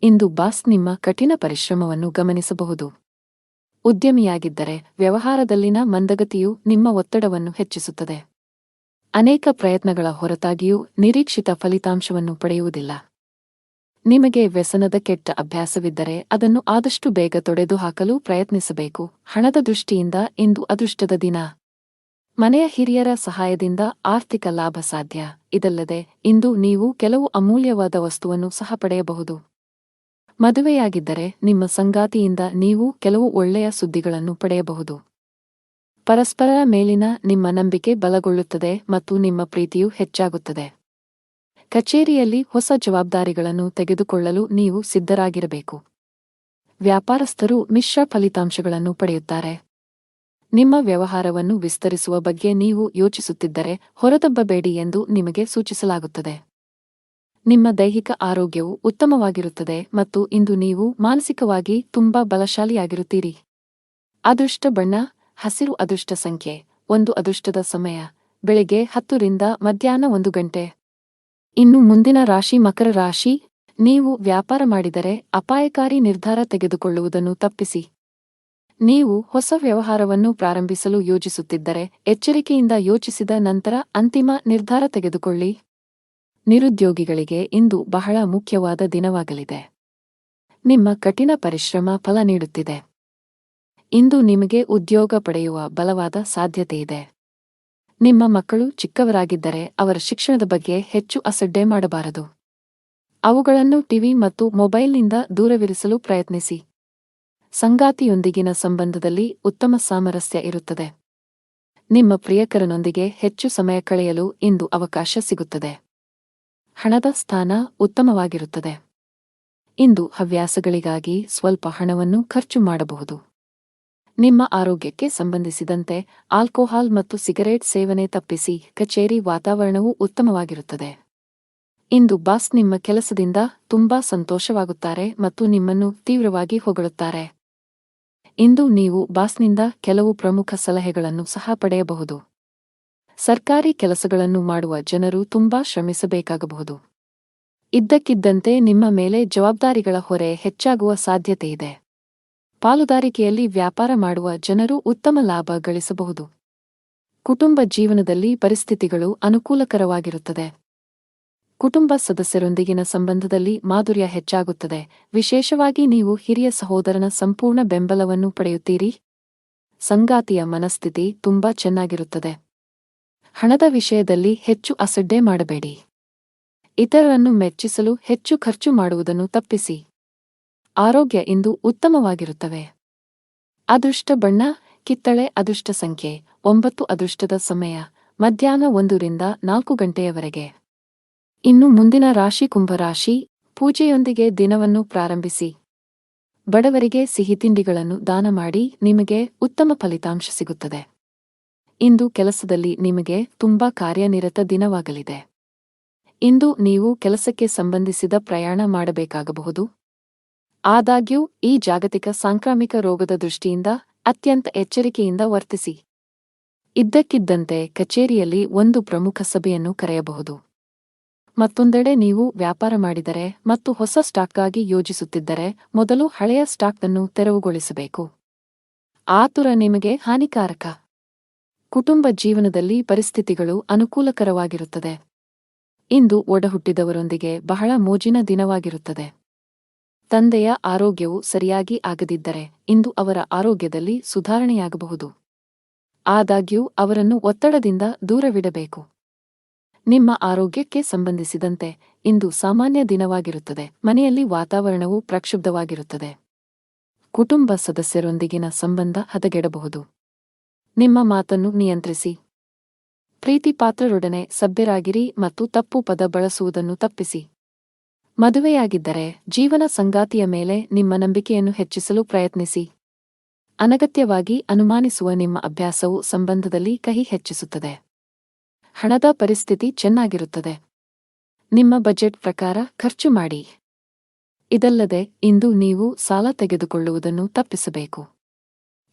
ಇಂದು ಬಾಸ್ ನಿಮ್ಮ ಕಠಿಣ ಪರಿಶ್ರಮವನ್ನು ಗಮನಿಸಬಹುದು. ಉದ್ಯಮಿಯಾಗಿದ್ದರೆ ವ್ಯವಹಾರದಲ್ಲಿನ ಮಂದಗತಿಯು ನಿಮ್ಮ ಒತ್ತಡವನ್ನು ಹೆಚ್ಚಿಸುತ್ತದೆ. ಅನೇಕ ಪ್ರಯತ್ನಗಳ ಹೊರತಾಗಿಯೂ ನಿರೀಕ್ಷಿತ ಫಲಿತಾಂಶವನ್ನು ಪಡೆಯುವುದಿಲ್ಲ. ನಿಮಗೆ ವ್ಯಸನದ ಕೆಟ್ಟ ಅಭ್ಯಾಸವಿದ್ದರೆ ಅದನ್ನು ಆದಷ್ಟು ಬೇಗ ತೊಡೆದುಹಾಕಲು ಪ್ರಯತ್ನಿಸಬೇಕು. ಹಣದ ದೃಷ್ಟಿಯಿಂದ ಇಂದು ಅದೃಷ್ಟದ ದಿನ. ಮನೆಯ ಹಿರಿಯರ ಸಹಾಯದಿಂದ ಆರ್ಥಿಕ ಲಾಭ ಸಾಧ್ಯ. ಇದಲ್ಲದೆ ಇಂದು ನೀವು ಕೆಲವು ಅಮೂಲ್ಯವಾದ ವಸ್ತುವನ್ನು ಸಹ ಪಡೆಯಬಹುದು. ಮದುವೆಯಾಗಿದ್ದರೆ ನಿಮ್ಮ ಸಂಗಾತಿಯಿಂದ ನೀವು ಕೆಲವು ಒಳ್ಳೆಯ ಸುದ್ದಿಗಳನ್ನು ಪಡೆಯಬಹುದು. ಪರಸ್ಪರರ ಮೇಲಿನ ನಿಮ್ಮ ನಂಬಿಕೆ ಬಲಗೊಳ್ಳುತ್ತದೆ ಮತ್ತು ನಿಮ್ಮ ಪ್ರೀತಿಯು ಹೆಚ್ಚಾಗುತ್ತದೆ. ಕಚೇರಿಯಲ್ಲಿ ಹೊಸ ಜವಾಬ್ದಾರಿಗಳನ್ನು ತೆಗೆದುಕೊಳ್ಳಲು ನೀವು ಸಿದ್ಧರಾಗಿರಬೇಕು. ವ್ಯಾಪಾರಸ್ಥರು ಮಿಶ್ರ ಫಲಿತಾಂಶಗಳನ್ನು ಪಡೆಯುತ್ತಾರೆ. ನಿಮ್ಮ ವ್ಯವಹಾರವನ್ನು ವಿಸ್ತರಿಸುವ ಬಗ್ಗೆ ನೀವು ಯೋಚಿಸುತ್ತಿದ್ದರೆ ಹೊರದಬ್ಬಬೇಡಿ ಎಂದು ನಿಮಗೆ ಸೂಚಿಸಲಾಗುತ್ತದೆ. ನಿಮ್ಮ ದೈಹಿಕ ಆರೋಗ್ಯವು ಉತ್ತಮವಾಗಿರುತ್ತದೆ ಮತ್ತು ಇಂದು ನೀವು ಮಾನಸಿಕವಾಗಿ ತುಂಬಾ ಬಲಶಾಲಿಯಾಗಿರುತ್ತೀರಿ. ಅದೃಷ್ಟ ಬಣ್ಣ ಹಸಿರು. ಅದೃಷ್ಟ ಸಂಖ್ಯೆ 1. ಅದೃಷ್ಟದ ಸಮಯ ಬೆಳಿಗ್ಗೆ 10 ರಿಂದ ಮಧ್ಯಾಹ್ನ 1 ಗಂಟೆ. ಇನ್ನು ಮುಂದಿನ ರಾಶಿ ಮಕರ ರಾಶಿ. ನೀವು ವ್ಯಾಪಾರ ಮಾಡಿದರೆ ಅಪಾಯಕಾರಿ ನಿರ್ಧಾರ ತೆಗೆದುಕೊಳ್ಳುವುದನ್ನು ತಪ್ಪಿಸಿ. ನೀವು ಹೊಸ ವ್ಯವಹಾರವನ್ನು ಪ್ರಾರಂಭಿಸಲು ಯೋಜಿಸುತ್ತಿದ್ದರೆ ಎಚ್ಚರಿಕೆಯಿಂದ ಯೋಚಿಸಿದ ನಂತರ ಅಂತಿಮ ನಿರ್ಧಾರ ತೆಗೆದುಕೊಳ್ಳಿ. ನಿರುದ್ಯೋಗಿಗಳಿಗೆ ಇಂದು ಬಹಳ ಮುಖ್ಯವಾದ ದಿನವಾಗಲಿದೆ. ನಿಮ್ಮ ಕಠಿಣ ಪರಿಶ್ರಮ ಫಲ ನೀಡುತ್ತಿದೆ. ಇಂದು ನಿಮಗೆ ಉದ್ಯೋಗ ಪಡೆಯುವ ಬಲವಾದ ಸಾಧ್ಯತೆಯಿದೆ. ನಿಮ್ಮ ಮಕ್ಕಳು ಚಿಕ್ಕವರಾಗಿದ್ದರೆ ಅವರ ಶಿಕ್ಷಣದ ಬಗ್ಗೆ ಹೆಚ್ಚು ಅಸಡ್ಡೆ ಮಾಡಬಾರದು. ಅವುಗಳನ್ನು ಟಿವಿ ಮತ್ತು ಮೊಬೈಲ್ನಿಂದ ದೂರವಿರಿಸಲು ಪ್ರಯತ್ನಿಸಿ. ಸಂಗಾತಿಯೊಂದಿಗಿನ ಸಂಬಂಧದಲ್ಲಿ ಉತ್ತಮ ಸಾಮರಸ್ಯ ಇರುತ್ತದೆ. ನಿಮ್ಮ ಪ್ರಿಯಕರನೊಂದಿಗೆ ಹೆಚ್ಚು ಸಮಯ ಕಳೆಯಲು ಇಂದು ಅವಕಾಶ ಸಿಗುತ್ತದೆ. ಹಣದ ಸ್ಥಾನ ಉತ್ತಮವಾಗಿರುತ್ತದೆ. ಇಂದು ಹವ್ಯಾಸಗಳಿಗಾಗಿ ಸ್ವಲ್ಪ ಹಣವನ್ನು ಖರ್ಚು ಮಾಡಬಹುದು. ನಿಮ್ಮ ಆರೋಗ್ಯಕ್ಕೆ ಸಂಬಂಧಿಸಿದಂತೆ ಆಲ್ಕೋಹಾಲ್ ಮತ್ತು ಸಿಗರೇಟ್ ಸೇವನೆ ತಪ್ಪಿಸಿ. ಕಚೇರಿ ವಾತಾವರಣವು ಉತ್ತಮವಾಗಿರುತ್ತದೆ. ಇಂದು ಬಾಸ್ ನಿಮ್ಮ ಕೆಲಸದಿಂದ ತುಂಬಾ ಸಂತೋಷವಾಗುತ್ತಾರೆ ಮತ್ತು ನಿಮ್ಮನ್ನು ತೀವ್ರವಾಗಿ ಹೊಗಳುತ್ತಾರೆ. ಇಂದು ನೀವು ಬಾಸ್ನಿಂದ ಕೆಲವು ಪ್ರಮುಖ ಸಲಹೆಗಳನ್ನು ಸಹ ಪಡೆಯಬಹುದು. ಸರ್ಕಾರಿ ಕೆಲಸಗಳನ್ನು ಮಾಡುವ ಜನರು ತುಂಬಾ ಶ್ರಮಿಸಬೇಕಾಗಬಹುದು. ಇದ್ದಕ್ಕಿದ್ದಂತೆ ನಿಮ್ಮ ಮೇಲೆ ಜವಾಬ್ದಾರಿಗಳ ಹೊರೆ ಹೆಚ್ಚಾಗುವ ಸಾಧ್ಯತೆಯಿದೆ. ಪಾಲುದಾರಿಕೆಯಲ್ಲಿ ವ್ಯಾಪಾರ ಮಾಡುವ ಜನರು ಉತ್ತಮ ಲಾಭ ಗಳಿಸಬಹುದು. ಕುಟುಂಬ ಜೀವನದಲ್ಲಿ ಪರಿಸ್ಥಿತಿಗಳು ಅನುಕೂಲಕರವಾಗಿರುತ್ತದೆ. ಕುಟುಂಬ ಸದಸ್ಯರೊಂದಿಗಿನ ಸಂಬಂಧದಲ್ಲಿ ಮಾಧುರ್ಯ ಹೆಚ್ಚಾಗುತ್ತದೆ. ವಿಶೇಷವಾಗಿ ನೀವು ಹಿರಿಯ ಸಹೋದರನ ಸಂಪೂರ್ಣ ಬೆಂಬಲವನ್ನು ಪಡೆಯುತ್ತೀರಿ. ಸಂಗಾತಿಯ ಮನಸ್ಥಿತಿ ತುಂಬಾ ಚೆನ್ನಾಗಿರುತ್ತದೆ. ಹಣದ ವಿಷಯದಲ್ಲಿ ಹೆಚ್ಚು ಅಸಡ್ಡೆ ಮಾಡಬೇಡಿ. ಇತರರನ್ನು ಮೆಚ್ಚಿಸಲು ಹೆಚ್ಚು ಖರ್ಚು ಮಾಡುವುದನ್ನು ತಪ್ಪಿಸಿ. ಆರೋಗ್ಯ ಇಂದು ಉತ್ತಮವಾಗಿರುತ್ತವೆ. ಅದೃಷ್ಟ ಬಣ್ಣ ಕಿತ್ತಳೆ. ಅದೃಷ್ಟ ಸಂಖ್ಯೆ 9. ಅದೃಷ್ಟದ ಸಮಯ ಮಧ್ಯಾಹ್ನ 1 ರಿಂದ 4 ಗಂಟೆಯವರೆಗೆ. ಇನ್ನು ಮುಂದಿನ ರಾಶಿ ಕುಂಭರಾಶಿ. ಪೂಜೆಯೊಂದಿಗೆ ದಿನವನ್ನು ಪ್ರಾರಂಭಿಸಿ. ಬಡವರಿಗೆ ಸಿಹಿತಿಂಡಿಗಳನ್ನು ದಾನ ಮಾಡಿ. ನಿಮಗೆ ಉತ್ತಮ ಫಲಿತಾಂಶ ಸಿಗುತ್ತದೆ. ಇಂದು ಕೆಲಸದಲ್ಲಿ ನಿಮಗೆ ತುಂಬಾ ಕಾರ್ಯನಿರತ ದಿನವಾಗಲಿದೆ. ಇಂದು ನೀವು ಕೆಲಸಕ್ಕೆ ಸಂಬಂಧಿಸಿದ ಪ್ರಯಾಣ ಮಾಡಬೇಕಾಗಬಹುದು. ಆದಾಗ್ಯೂ ಈ ಜಾಗತಿಕ ಸಾಂಕ್ರಾಮಿಕ ರೋಗದ ದೃಷ್ಟಿಯಿಂದ ಅತ್ಯಂತ ಎಚ್ಚರಿಕೆಯಿಂದ ವರ್ತಿಸಿ. ಇದ್ದಕ್ಕಿದ್ದಂತೆ ಕಚೇರಿಯಲ್ಲಿ ಒಂದು ಪ್ರಮುಖ ಸಭೆಯನ್ನು ಕರೆಯಬಹುದು. ಮತ್ತೊಂದೆಡೆ ನೀವು ವ್ಯಾಪಾರ ಮಾಡಿದರೆ ಮತ್ತು ಹೊಸ ಸ್ಟಾಕ್ಗಾಗಿ ಯೋಜಿಸುತ್ತಿದ್ದರೆ ಮೊದಲು ಹಳೆಯ ಸ್ಟಾಕ್ ಅನ್ನು ತೆರವುಗೊಳಿಸಬೇಕು. ಆತುರ ನಿಮಗೆ ಹಾನಿಕಾರಕ. ಕುಟುಂಬ ಜೀವನದಲ್ಲಿ ಪರಿಸ್ಥಿತಿಗಳು ಅನುಕೂಲಕರವಾಗಿರುತ್ತದೆ. ಇಂದು ಒಡಹುಟ್ಟಿದವರೊಂದಿಗೆ ಬಹಳ ಮೋಜಿನ ದಿನವಾಗಿರುತ್ತದೆ. ತಂದೆಯ ಆರೋಗ್ಯವು ಸರಿಯಾಗಿ ಆಗದಿದ್ದರೆ ಇಂದು ಅವರ ಆರೋಗ್ಯದಲ್ಲಿ ಸುಧಾರಣೆಯಾಗಬಹುದು. ಆದಾಗ್ಯೂ ಅವರನ್ನು ಒತ್ತಡದಿಂದ ದೂರವಿಡಬೇಕು. ನಿಮ್ಮ ಆರೋಗ್ಯಕ್ಕೆ ಸಂಬಂಧಿಸಿದಂತೆ ಇಂದು ಸಾಮಾನ್ಯ ದಿನವಾಗಿರುತ್ತದೆ. ಮನೆಯಲ್ಲಿ ವಾತಾವರಣವು ಪ್ರಕ್ಷುಬ್ಧವಾಗಿರುತ್ತದೆ. ಕುಟುಂಬ ಸದಸ್ಯರೊಂದಿಗಿನ ಸಂಬಂಧ ಹದಗೆಡಬಹುದು. ನಿಮ್ಮ ಮಾತನ್ನು ನಿಯಂತ್ರಿಸಿ. ಪ್ರೀತಿಪಾತ್ರರೊಡನೆ ಸಭ್ಯರಾಗಿರಿ ಮತ್ತು ತಪ್ಪು ಪದ ಬಳಸುವುದನ್ನು ತಪ್ಪಿಸಿ. ಮದುವೆಯಾಗಿದ್ದರೆ ಜೀವನ ಸಂಗಾತಿಯ ಮೇಲೆ ನಿಮ್ಮ ನಂಬಿಕೆಯನ್ನು ಹೆಚ್ಚಿಸಲು ಪ್ರಯತ್ನಿಸಿ. ಅನಗತ್ಯವಾಗಿ ಅನುಮಾನಿಸುವ ನಿಮ್ಮ ಅಭ್ಯಾಸವು ಸಂಬಂಧದಲ್ಲಿ ಕಹಿ ಹೆಚ್ಚಿಸುತ್ತದೆ. ಹಣದ ಪರಿಸ್ಥಿತಿ ಚೆನ್ನಾಗಿರುತ್ತದೆ. ನಿಮ್ಮ ಬಜೆಟ್ ಪ್ರಕಾರ ಖರ್ಚು ಮಾಡಿ. ಇದಲ್ಲದೆ ಇಂದು ನೀವು ಸಾಲ ತೆಗೆದುಕೊಳ್ಳುವುದನ್ನು ತಪ್ಪಿಸಬೇಕು.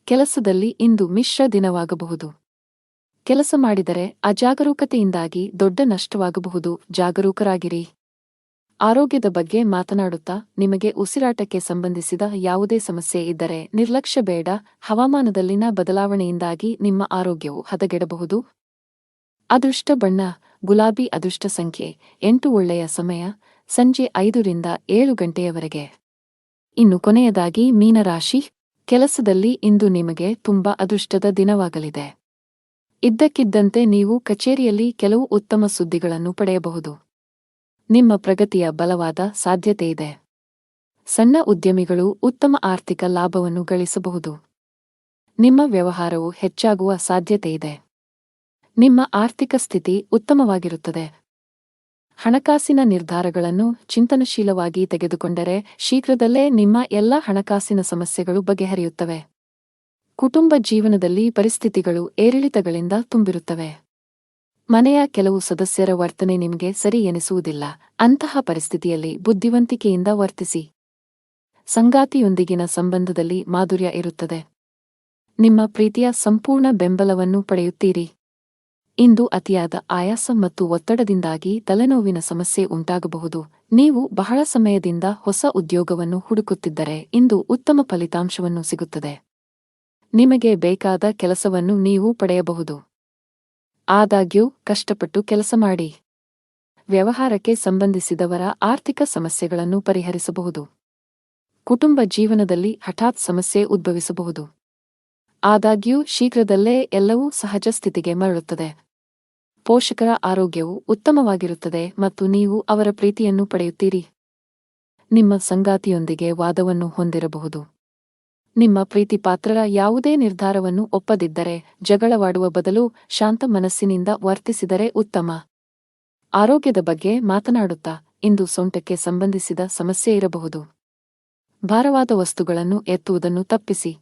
ಕೆಲಸದಲ್ಲಿ ಇಂದು ಮಿಶ್ರ ದಿನವಾಗಬಹುದು. ಕೆಲಸ ಮಾಡಿದರೆ ಅಜಾಗರೂಕತೆಯಿಂದಾಗಿ ದೊಡ್ಡ ನಷ್ಟವಾಗಬಹುದು. ಜಾಗರೂಕರಾಗಿರಿ. ಆರೋಗ್ಯದ ಬಗ್ಗೆ ಮಾತನಾಡುತ್ತಾ ನಿಮಗೆ ಉಸಿರಾಟಕ್ಕೆ ಸಂಬಂಧಿಸಿದ ಯಾವುದೇ ಸಮಸ್ಯೆ ಇದ್ದರೆ ನಿರ್ಲಕ್ಷ್ಯ ಬೇಡ. ಹವಾಮಾನದಲ್ಲಿನ ಬದಲಾವಣೆಯಿಂದಾಗಿ ನಿಮ್ಮ ಆರೋಗ್ಯವು ಹದಗೆಡಬಹುದು. ಅದೃಷ್ಟ ಬಣ್ಣ ಗುಲಾಬಿ. ಅದೃಷ್ಟ ಸಂಖ್ಯೆ 8. ಒಳ್ಳೆಯ ಸಮಯ ಸಂಜೆ 5 ರಿಂದ 7 ಗಂಟೆಯವರೆಗೆ. ಇನ್ನು ಕೊನೆಯದಾಗಿ ಮೀನರಾಶಿ. ಕೆಲಸದಲ್ಲಿ ಇಂದು ನಿಮಗೆ ತುಂಬಾ ಅದೃಷ್ಟದ ದಿನವಾಗಲಿದೆ. ಇದ್ದಕ್ಕಿದ್ದಂತೆ ನೀವು ಕಚೇರಿಯಲ್ಲಿ ಕೆಲವು ಉತ್ತಮ ಸುದ್ದಿಗಳನ್ನು ಪಡೆಯಬಹುದು. ನಿಮ್ಮ ಪ್ರಗತಿಯ ಬಲವಾದ ಸಾಧ್ಯತೆಯಿದೆ. ಸಣ್ಣ ಉದ್ಯಮಿಗಳು ಉತ್ತಮ ಆರ್ಥಿಕ ಲಾಭವನ್ನು ಗಳಿಸಬಹುದು. ನಿಮ್ಮ ವ್ಯವಹಾರವು ಹೆಚ್ಚಾಗುವ ಸಾಧ್ಯತೆಯಿದೆ. ನಿಮ್ಮ ಆರ್ಥಿಕ ಸ್ಥಿತಿ ಉತ್ತಮವಾಗಿರುತ್ತದೆ. ಹಣಕಾಸಿನ ನಿರ್ಧಾರಗಳನ್ನು ಚಿಂತನಶೀಲವಾಗಿ ತೆಗೆದುಕೊಂಡರೆ ಶೀಘ್ರದಲ್ಲೇ ನಿಮ್ಮ ಎಲ್ಲ ಹಣಕಾಸಿನ ಸಮಸ್ಯೆಗಳು ಬಗೆಹರಿಯುತ್ತವೆ. ಕುಟುಂಬ ಜೀವನದಲ್ಲಿ ಪರಿಸ್ಥಿತಿಗಳು ಏರಿಳಿತಗಳಿಂದ ತುಂಬಿರುತ್ತವೆ. ಮನೆಯ ಕೆಲವು ಸದಸ್ಯರ ವರ್ತನೆ ನಿಮಗೆ ಸರಿ ಎನಿಸುವುದಿಲ್ಲ. ಅಂತಹ ಪರಿಸ್ಥಿತಿಯಲ್ಲಿ ಬುದ್ಧಿವಂತಿಕೆಯಿಂದ ವರ್ತಿಸಿ. ಸಂಗಾತಿಯೊಂದಿಗಿನ ಸಂಬಂಧದಲ್ಲಿ ಮಾಧುರ್ಯ ಇರುತ್ತದೆ. ನಿಮ್ಮ ಪ್ರೀತಿಯ ಸಂಪೂರ್ಣ ಬೆಂಬಲವನ್ನು ಪಡೆಯುತ್ತೀರಿ. ಇಂದು ಅತಿಯಾದ ಆಯಾಸ ಮತ್ತು ಒತ್ತಡದಿಂದಾಗಿ ತಲೆನೋವಿನ ಸಮಸ್ಯೆ ಉಂಟಾಗಬಹುದು. ನೀವು ಬಹಳ ಸಮಯದಿಂದ ಹೊಸ ಉದ್ಯೋಗವನ್ನು ಹುಡುಕುತ್ತಿದ್ದರೆ ಇಂದು ಉತ್ತಮ ಫಲಿತಾಂಶವನ್ನು ಸಿಗುತ್ತದೆ. ನಿಮಗೆ ಬೇಕಾದ ಕೆಲಸವನ್ನು ನೀವು ಪಡೆಯಬಹುದು. ಆದಾಗ್ಯೂ ಕಷ್ಟಪಟ್ಟು ಕೆಲಸ ಮಾಡಿ. ವ್ಯವಹಾರಕ್ಕೆ ಸಂಬಂಧಿಸಿದವರ ಆರ್ಥಿಕ ಸಮಸ್ಯೆಗಳನ್ನು ಪರಿಹರಿಸಬಹುದು. ಕುಟುಂಬ ಜೀವನದಲ್ಲಿ ಹಠಾತ್ ಸಮಸ್ಯೆ ಉದ್ಭವಿಸಬಹುದು. ಆದಾಗ್ಯೂ ಶೀಘ್ರದಲ್ಲೇ ಎಲ್ಲವೂ ಸಹಜ ಸ್ಥಿತಿಗೆ ಮರಳುತ್ತದೆ. ಪೋಷಕರ ಆರೋಗ್ಯವು ಉತ್ತಮವಾಗಿರುತ್ತದೆ ಮತ್ತು ನೀವು ಅವರ ಪ್ರೀತಿಯನ್ನು ಪಡೆಯುತ್ತೀರಿ. ನಿಮ್ಮ ಸಂಗಾತಿಯೊಂದಿಗೆ ವಾದವನ್ನು ಹೊಂದಿರಬಹುದು. ನಿಮ್ಮ ಪ್ರೀತಿಪಾತ್ರರ ಯಾವುದೇ ನಿರ್ಧಾರವನ್ನು ಒಪ್ಪದಿದ್ದರೆ ಜಗಳವಾಡುವ ಬದಲು ಶಾಂತ ಮನಸ್ಸಿನಿಂದ ವರ್ತಿಸಿದರೆ ಉತ್ತಮ. ಆರೋಗ್ಯದ ಬಗ್ಗೆ ಮಾತನಾಡುತ್ತಾ ಇಂದು ಸೊಂಟಕ್ಕೆ ಸಂಬಂಧಿಸಿದ ಸಮಸ್ಯೆ ಇರಬಹುದು. ಭಾರವಾದ ವಸ್ತುಗಳನ್ನು ಎತ್ತುವುದನ್ನು ತಪ್ಪಿಸಿ.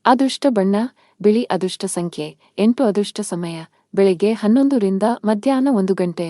ಅದೃಷ್ಟ ಬಣ್ಣ ಬಿಳಿ. ಅದೃಷ್ಟ ಸಂಖ್ಯೆ 8. ಅದೃಷ್ಟ ಸಮಯ ಬೆಳಿಗ್ಗೆ 11 ರಿಂದ ಮಧ್ಯಾಹ್ನ 1 ಗಂಟೆ.